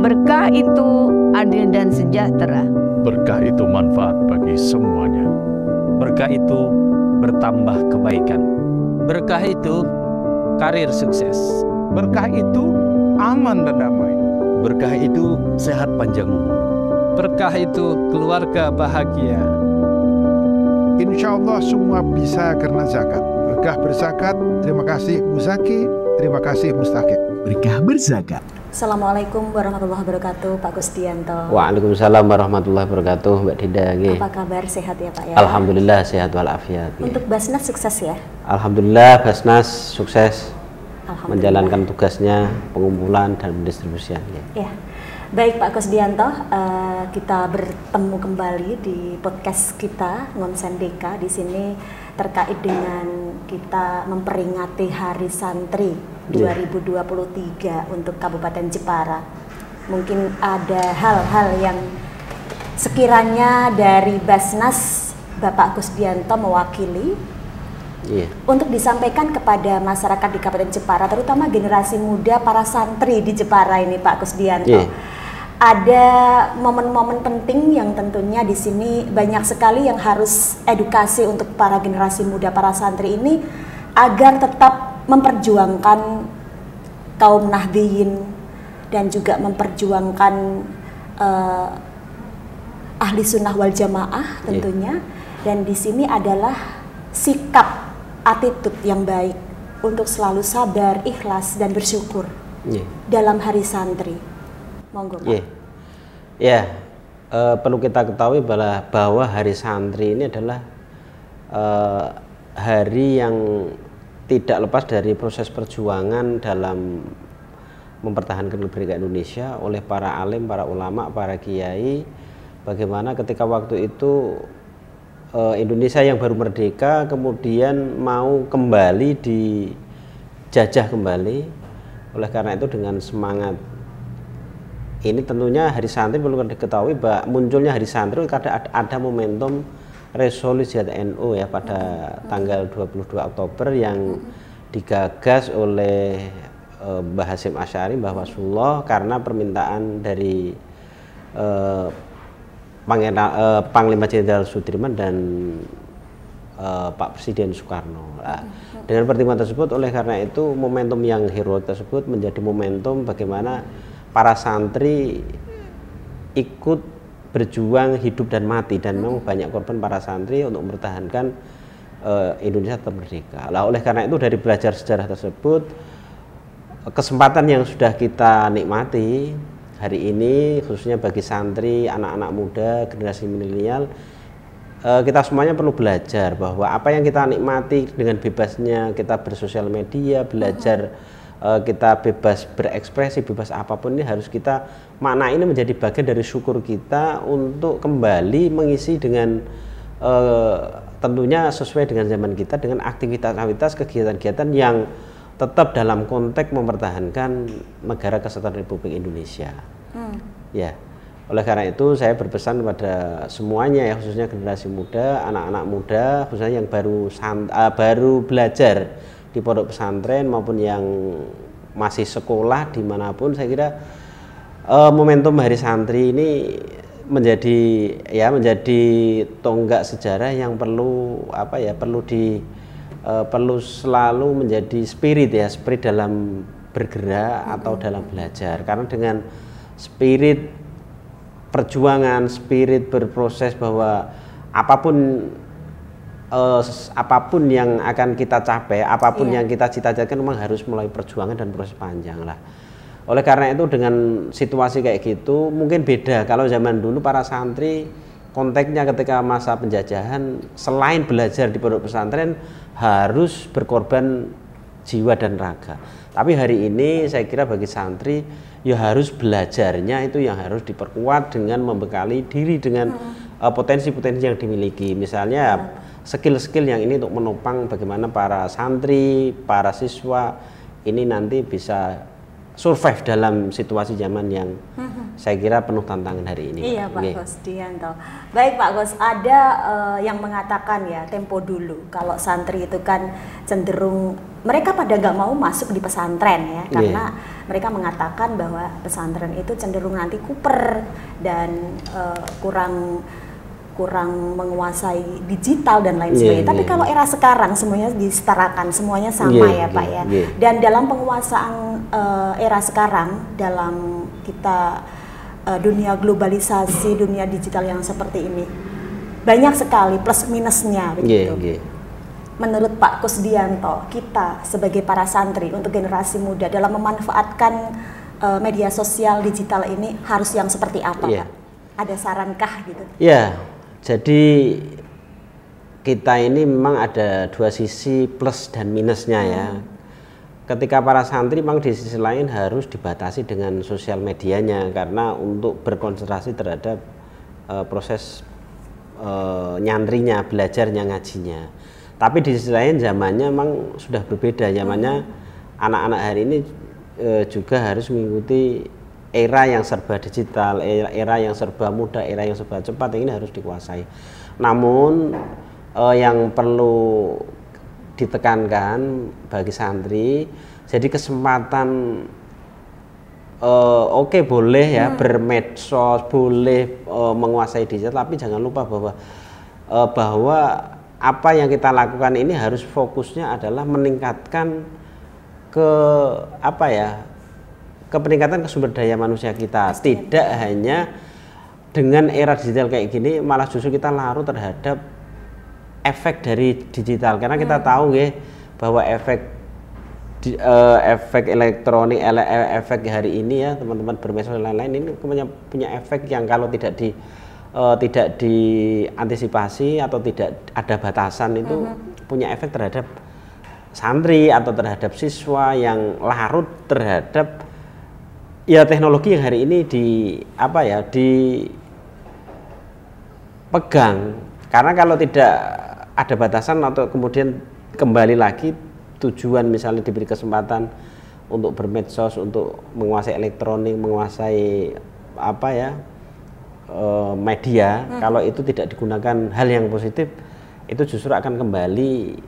Berkah itu adil dan sejahtera. Berkah itu manfaat bagi semuanya. Berkah itu bertambah kebaikan. Berkah itu karir sukses. Berkah itu aman dan damai. Berkah itu sehat panjang umur. Berkah itu keluarga bahagia. Insya Allah semua bisa karena zakat. Berkah berzakat. Terima kasih Muzaki. Terima kasih Mustaqim. Berkah berzakat. Assalamualaikum warahmatullahi wabarakatuh, Pak Kusdianto. Waalaikumsalam warahmatullahi wabarakatuh, Mbak Dida. Apa kabar, sehat ya Pak ya? Alhamdulillah sehat walafiat. Untuk Basnas sukses ya? Alhamdulillah Basnas sukses menjalankan tugasnya, pengumpulan dan pendistribusian. Ya. Baik Pak Kusdianto, kita bertemu kembali di podcast kita Ngonsen Deka di sini terkait dengan kita memperingati Hari Santri 2023 untuk Kabupaten Jepara. Mungkin ada hal-hal yang sekiranya dari Basnas Bapak Kusdianto mewakili untuk disampaikan kepada masyarakat di Kabupaten Jepara, terutama generasi muda para santri di Jepara ini Pak Kusdianto. Ada momen-momen penting yang tentunya di sini banyak sekali yang harus edukasi untuk para generasi muda para santri ini agar tetap memperjuangkan kaum Nahdliyin dan juga memperjuangkan ahli sunnah wal jamaah tentunya. Dan di sini adalah sikap attitude yang baik untuk selalu sabar, ikhlas dan bersyukur dalam hari santri. Monggo Pak. Perlu kita ketahui bahwa hari santri ini adalah hari yang tidak lepas dari proses perjuangan dalam mempertahankan kemerdekaan Indonesia oleh para alim, para ulama, para kiai. Bagaimana ketika waktu itu Indonesia yang baru merdeka kemudian mau kembali dijajah kembali. Oleh karena itu dengan semangat ini tentunya hari santri perlu diketahui bahwa munculnya hari santri karena ada momentum resolusi NU ya pada tanggal 22 Oktober yang digagas oleh Mbah Hasyim Asy'ari, Mbah Rasulullah karena permintaan dari Panglima Jenderal Sudirman dan Pak Presiden Soekarno. Dengan pertimbangan tersebut, oleh karena itu momentum yang heroik tersebut menjadi momentum bagaimana para santri ikut berjuang hidup dan mati, dan memang banyak korban para santri untuk mempertahankan Indonesia tetap merdeka. Oleh karena itu dari belajar sejarah tersebut, kesempatan yang sudah kita nikmati hari ini khususnya bagi santri, anak-anak muda, generasi milenial, kita semuanya perlu belajar bahwa apa yang kita nikmati dengan bebasnya kita bersosial media, belajar kita bebas berekspresi, bebas apapun, ini harus kita makna ini menjadi bagian dari syukur kita untuk kembali mengisi dengan tentunya sesuai dengan zaman kita, dengan aktivitas-aktivitas kegiatan-kegiatan yang tetap dalam konteks mempertahankan Negara Kesatuan Republik Indonesia. Oleh karena itu saya berpesan kepada semuanya ya, khususnya generasi muda, anak-anak muda, khususnya yang baru belajar di pondok pesantren maupun yang masih sekolah dimanapun, saya kira momentum Hari Santri ini menjadi tonggak sejarah yang perlu perlu selalu menjadi spirit dalam bergerak atau dalam belajar, karena dengan spirit perjuangan, spirit berproses bahwa apapun yang akan kita capai, apapun yang kita cita-citakan memang harus melalui perjuangan dan proses panjang lah. Oleh karena itu dengan situasi kayak gitu mungkin beda. Kalau zaman dulu para santri konteksnya ketika masa penjajahan selain belajar di pondok pesantren harus berkorban jiwa dan raga. Tapi hari ini saya kira bagi santri ya harus belajarnya itu yang harus diperkuat dengan membekali diri dengan potensi-potensi yang dimiliki. Misalnya skill-skill yang ini untuk menopang bagaimana para santri, para siswa ini nanti bisa survive dalam situasi zaman yang saya kira penuh tantangan hari ini. Iya Pak Kusdianto. Baik Pak Gus, ada yang mengatakan ya tempo dulu kalau santri itu kan cenderung mereka pada nggak mau masuk di pesantren ya karena mereka mengatakan bahwa pesantren itu cenderung nanti kuper dan kurang menguasai digital dan lain sebagainya. Tapi kalau era sekarang semuanya disetarakan, semuanya sama ya Pak ya. Dan dalam penguasaan era sekarang, dalam kita dunia globalisasi, dunia digital yang seperti ini, banyak sekali plus minusnya begitu. Menurut Pak Kusdianto, kita sebagai para santri untuk generasi muda dalam memanfaatkan media sosial digital ini harus yang seperti apa Pak? Ada sarankah gitu? Jadi kita ini memang ada dua sisi plus dan minusnya ya. Ketika para santri memang di sisi lain harus dibatasi dengan sosial medianya karena untuk berkonsentrasi terhadap proses nyantrinya, belajarnya, ngajinya. Tapi di sisi lain zamannya memang sudah berbeda, zamannya anak-anak hari ini juga harus mengikuti era yang serba digital, era yang serba mudah, era yang serba cepat, ini harus dikuasai. Namun yang perlu ditekankan bagi santri, jadi kesempatan oke boleh ya bermedsos, boleh menguasai digital, tapi jangan lupa bahwa apa yang kita lakukan ini harus fokusnya adalah meningkatkan peningkatan sumber daya manusia kita. Tidak hanya dengan era digital kayak gini, malah justru kita larut terhadap efek dari digital. Karena kita tahu ya bahwa efek elektronik, efek hari ini ya teman-teman bermedsos dan lain-lain ini punya efek yang kalau tidak diantisipasi atau tidak ada batasan itu punya efek terhadap santri atau terhadap siswa yang larut terhadap teknologi yang hari ini dipegang. Karena kalau tidak ada batasan atau kemudian kembali lagi tujuan misalnya diberi kesempatan untuk bermedsos, untuk menguasai elektronik, menguasai media, kalau itu tidak digunakan hal yang positif, itu justru akan kembali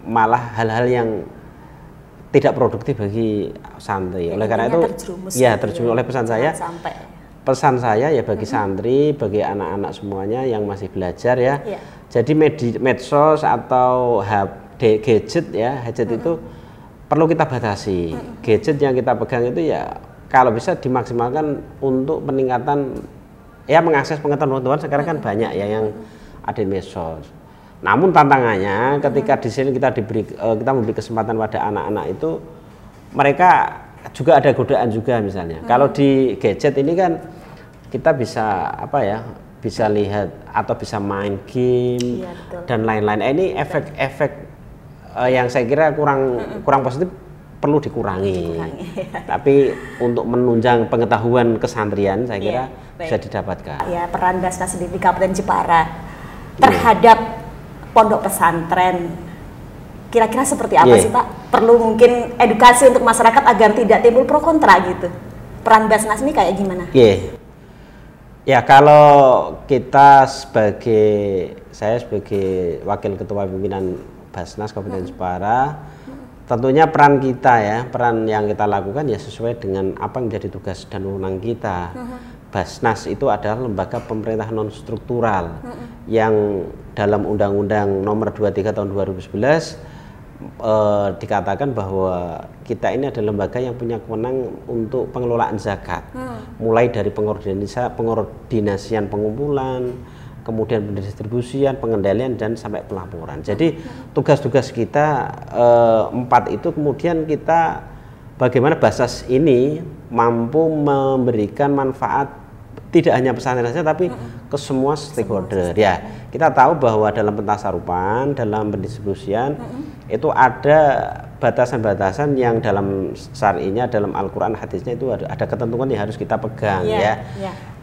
malah hal-hal yang tidak produktif bagi santri. Oleh karena itu terjerumus oleh pesan saya ya bagi santri, bagi anak-anak semuanya yang masih belajar ya. Jadi medsos atau gadget itu perlu kita batasi. Gadget yang kita pegang itu ya kalau bisa dimaksimalkan untuk peningkatan mengakses pengetahuan sekarang kan banyak ya yang ada di medsos. Namun tantangannya ketika di sini kita memberi kesempatan pada anak-anak itu, mereka juga ada godaan juga misalnya. Kalau di gadget ini kan kita bisa bisa lihat atau bisa main game dan lain-lain. Ini efek-efek yang saya kira kurang positif perlu dikurangi. Tapi untuk menunjang pengetahuan kesantrian saya kira bisa didapatkan. Ya, peran Basnas di Kabupaten Jepara terhadap pondok pesantren kira-kira seperti apa sih Pak? Perlu mungkin edukasi untuk masyarakat agar tidak timbul pro kontra gitu. Peran Basnas ini kayak gimana? Ya kalau kita saya sebagai wakil ketua pimpinan Basnas Kabupaten Jepara, tentunya peran yang kita lakukan ya sesuai dengan apa yang menjadi tugas dan wewenang kita. Basnas itu adalah lembaga pemerintah non struktural yang dalam Undang-Undang Nomor 23 Tahun 2011 dikatakan bahwa kita ini adalah lembaga yang punya kewenangan untuk pengelolaan zakat, mulai dari pengordinasian pengumpulan, kemudian pendistribusian, pengendalian dan sampai pelaporan. Jadi tugas-tugas kita 4 itu kemudian kita bagaimana Basnas ini mampu memberikan manfaat tidak hanya pesantren saja tapi ke semua stakeholder. Ya, kita tahu bahwa dalam pentasarupan, dalam pendistribusian itu ada batasan-batasan yang dalam syar'inya, dalam Al-Qur'an, hadisnya itu ada ketentuan yang harus kita pegang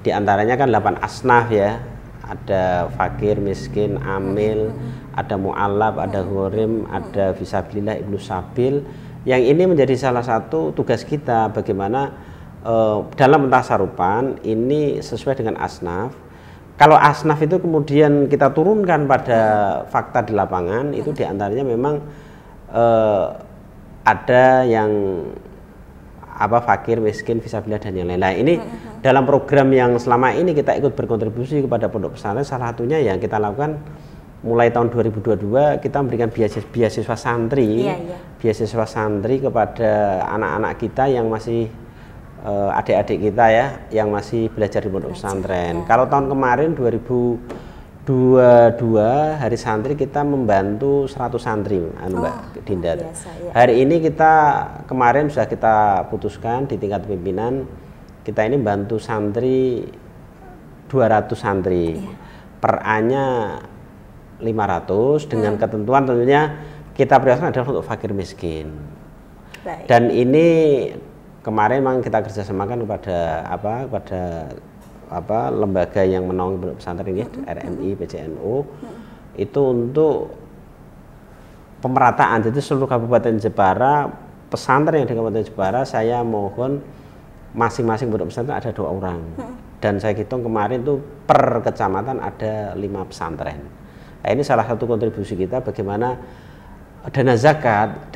Di antaranya kan 8 asnaf ya. Ada fakir, miskin, amil, ada mu'allaf, ada ghorim, ada fisabilillah, ibnu sabil. Yang ini menjadi salah satu tugas kita bagaimana dalam pentasarupan ini sesuai dengan asnaf. Kalau asnaf itu kemudian kita turunkan pada fakta di lapangan, itu diantaranya memang ada yang fakir, miskin, fisabilillah dan yang lain. Nah, ini dalam program yang selama ini kita ikut berkontribusi kepada pondok pesantren, salah satunya yang kita lakukan mulai tahun 2022 kita memberikan beasiswa santri, beasiswa santri kepada anak-anak kita yang masih adik-adik kita ya, yang masih belajar di pondok pesantren. Kalau tahun kemarin 2022 hari santri kita membantu 100 santri, Mbak Dinda. Hari ini kita kemarin sudah kita putuskan di tingkat pimpinan, kita ini bantu santri 200 santri. Per A-nya 500 dengan ketentuan tentunya kita prioritaskan adalah untuk fakir miskin. Dan ini kemarin memang kita kerjasamakan kepada lembaga yang menaungi pondok pesantren ini, RMI, PCNU, itu untuk pemerataan. Jadi seluruh Kabupaten Jepara, pesantren yang di Kabupaten Jepara, saya mohon masing-masing pondok pesantren ada 2 orang. Dan saya hitung kemarin itu per kecamatan ada 5 pesantren. Nah, ini salah satu kontribusi kita bagaimana dana zakat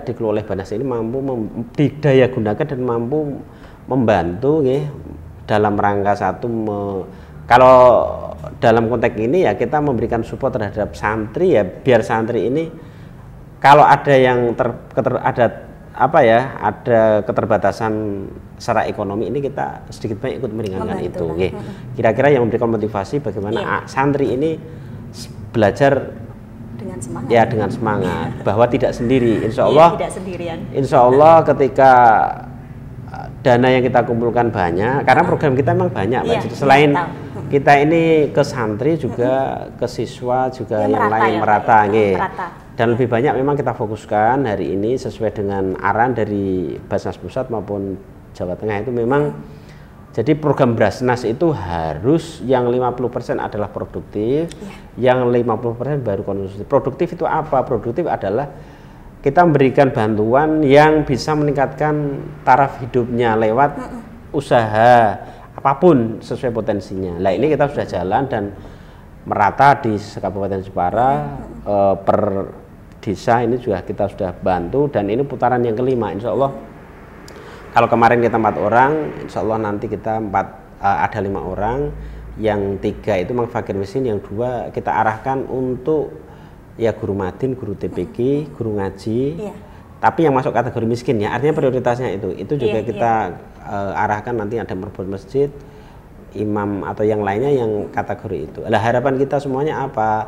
dikelola oleh Banas ini mampu didaya gunakan dan mampu membantu dalam rangka satu kalau dalam konteks ini ya kita memberikan support terhadap santri ya, biar santri ini kalau ada yang ada keterbatasan secara ekonomi ini kita sedikit banyak ikut meringankan itu. Kira-kira yang memberikan motivasi bagaimana santri ini belajar dengan semangat bahwa tidak sendiri, insya Allah tidak sendirian. Insya Allah ketika dana yang kita kumpulkan banyak, karena program kita memang banyak, Jadi selain kita ini ke santri juga ke siswa juga yang lain merata. Dan lebih banyak memang kita fokuskan hari ini sesuai dengan arahan dari Basnas Pusat maupun Jawa Tengah itu memang jadi program Brasnas itu harus yang 50% adalah produktif, yang 50% baru konsumsi. Produktif itu apa? Produktif adalah kita memberikan bantuan yang bisa meningkatkan taraf hidupnya lewat usaha apapun sesuai potensinya. Nah, ini kita sudah jalan dan merata di Kabupaten Jepara, per desa ini juga kita sudah bantu, dan ini putaran yang kelima, insya Allah. Kalau kemarin kita 4 orang, insya Allah nanti kita ada 5 orang, yang 3 itu memang fakir miskin, yang 2 kita arahkan untuk ya guru madin, guru TPQ, guru ngaji, tapi yang masuk kategori miskin ya, artinya prioritasnya itu juga kita arahkan nanti ada merbot masjid, imam atau yang lainnya yang kategori itu. Lah harapan kita semuanya apa?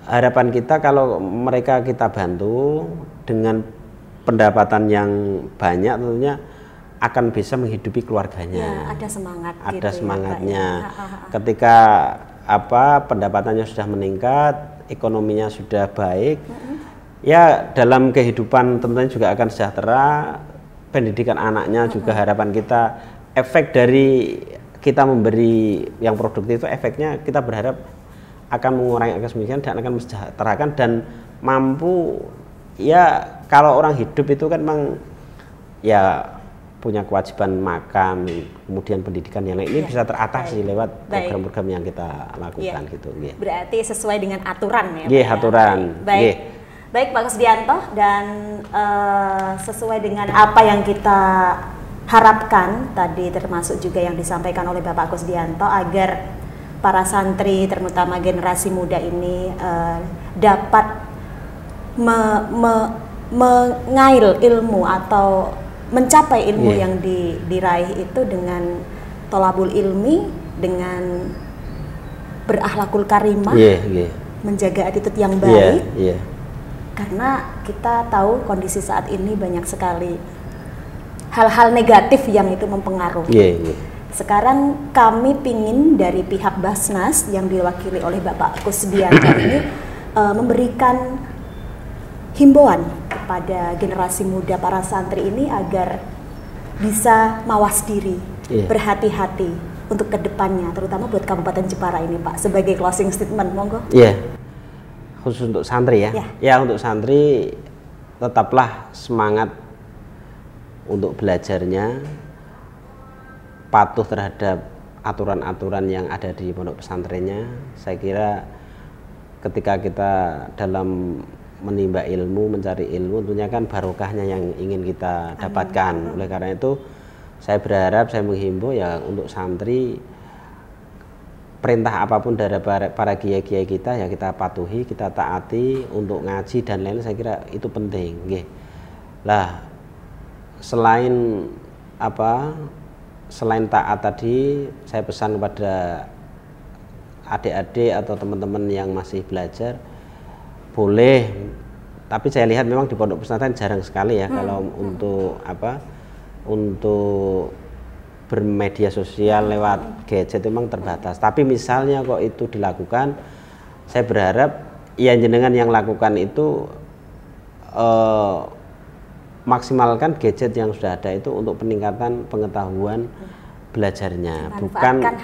Harapan kita kalau mereka kita bantu dengan pendapatan yang banyak tentunya akan bisa menghidupi keluarganya. Ada semangat. Ada semangatnya. Ketika pendapatannya sudah meningkat, ekonominya sudah baik, ya dalam kehidupan tentunya juga akan sejahtera. Pendidikan anaknya juga harapan kita, efek dari kita memberi yang produktif itu efeknya kita berharap akan mengurangi angka kemiskinan dan akan mensejahterakan dan mampu. Ya kalau orang hidup itu kan memang ya punya kewajiban makan, kemudian pendidikan yang lain ini bisa teratasi lewat program-program yang kita lakukan gitu. Berarti sesuai dengan aturan ya. Aturan. Baik Pak Kusdianto, dan sesuai dengan apa yang kita harapkan tadi, termasuk juga yang disampaikan oleh Bapak Kusdianto, agar para santri terutama generasi muda ini dapat mengail ilmu atau mencapai ilmu yang diraih itu dengan tolabul ilmi, dengan berakhlakul karimah, menjaga attitude yang baik. Karena kita tahu kondisi saat ini banyak sekali hal-hal negatif yang itu mempengaruhi. Sekarang kami pingin dari pihak Basnas yang diwakili oleh Bapak Kusdianto ini memberikan himbauan kepada generasi muda para santri ini agar bisa mawas diri, berhati-hati untuk kedepannya, terutama buat Kabupaten Jepara ini, Pak, sebagai closing statement, monggo. Khusus untuk santri ya. Untuk santri tetaplah semangat untuk belajarnya, patuh terhadap aturan-aturan yang ada di pondok pesantrennya. Saya kira ketika kita dalam menimba ilmu, mencari ilmu, tentunya kan barokahnya yang ingin kita dapatkan. Oleh karena itu saya berharap, saya menghimbau ya untuk santri, perintah apapun dari para kiai-kiai kita ya kita patuhi, kita taati, untuk ngaji dan lain-lain saya kira itu penting. Lah selain taat tadi, saya pesan kepada adik-adik atau teman-teman yang masih belajar, boleh, tapi saya lihat memang di pondok pesantren jarang sekali ya kalau untuk bermedia sosial lewat gadget memang terbatas. Tapi misalnya kok itu dilakukan, saya berharap ya jenengan yang lakukan itu maksimalkan gadget yang sudah ada itu untuk peningkatan pengetahuan belajarnya,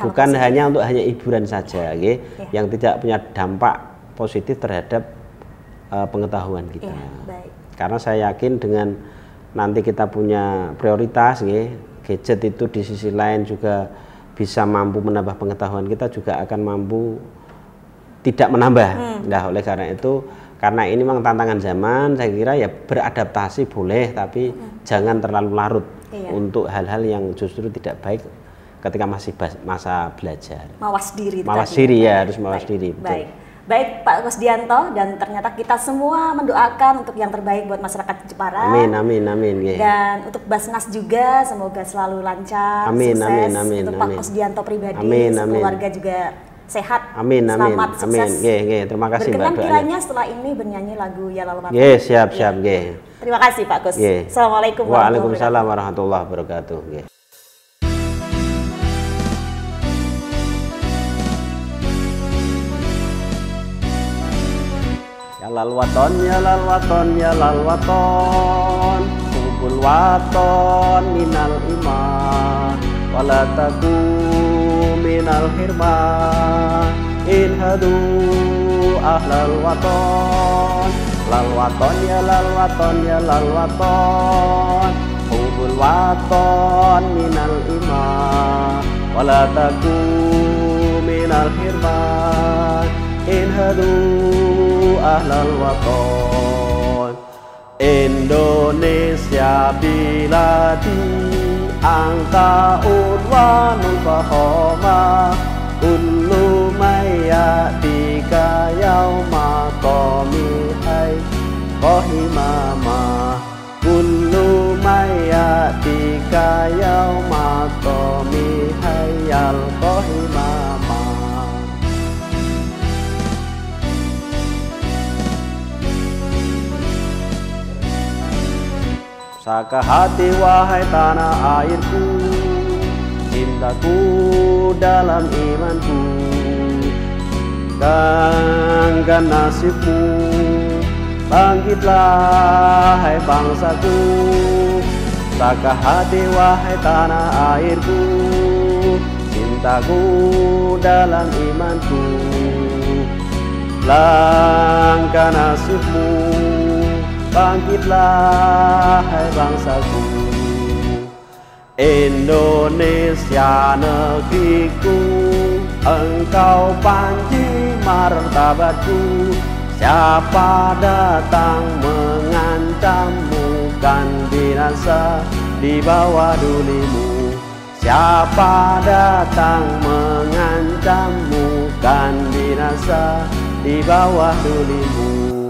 bukan hanya untuk hiburan saja, yang tidak punya dampak positif terhadap pengetahuan kita. Karena saya yakin dengan nanti kita punya prioritas, gadget itu di sisi lain juga bisa mampu menambah pengetahuan kita, juga akan mampu tidak menambah. Nah, oleh karena itu, karena ini memang tantangan zaman, saya kira ya beradaptasi boleh, tapi jangan terlalu larut untuk hal-hal yang justru tidak baik ketika masih masa belajar. Mawas diri. Harus mawas diri. Betul. Baik Pak Kusdianto, dan ternyata kita semua mendoakan untuk yang terbaik buat masyarakat Jepara. Amin. Dan untuk Basnas juga semoga selalu lancar, sukses. Untuk Pak Kusdianto pribadi, keluarga juga sehat, selamat, sukses. Terima kasih Mbak. Berkenan kiranya setelah ini bernyanyi lagu Ya Lalu Mati. Siap. Terima kasih Pak Kus. Assalamualaikum Waalaikumsalam warahmatullahi wabarakatuh. Ya lal waton, hubul waton minal iman, wala taku minal hirman, inhadu ahlal waton, lal waton ya lal waton, hubul waton minal iman, wala taku minal hirman, inhadu ahlal waton. Indonesia biladi angka unwanul fahoma, kullu mayyadika yauma qomihai kohimama, kullu mayyadika yauma qomihai al kohimama. Saka hati wahai tanah airku, cintaku dalam imanku, ganggan nasibmu, bangkitlah hai bangsaku. Saka hati wahai tanah airku, cintaku dalam imanku, langkah nasibmu, bangkitlah hai bangsaku. Indonesia negeriku, engkau panji martabatku. Siapa datang mengancammu, kan binasa di bawah dulimu. Siapa datang mengancammu, kan binasa di bawah dulimu.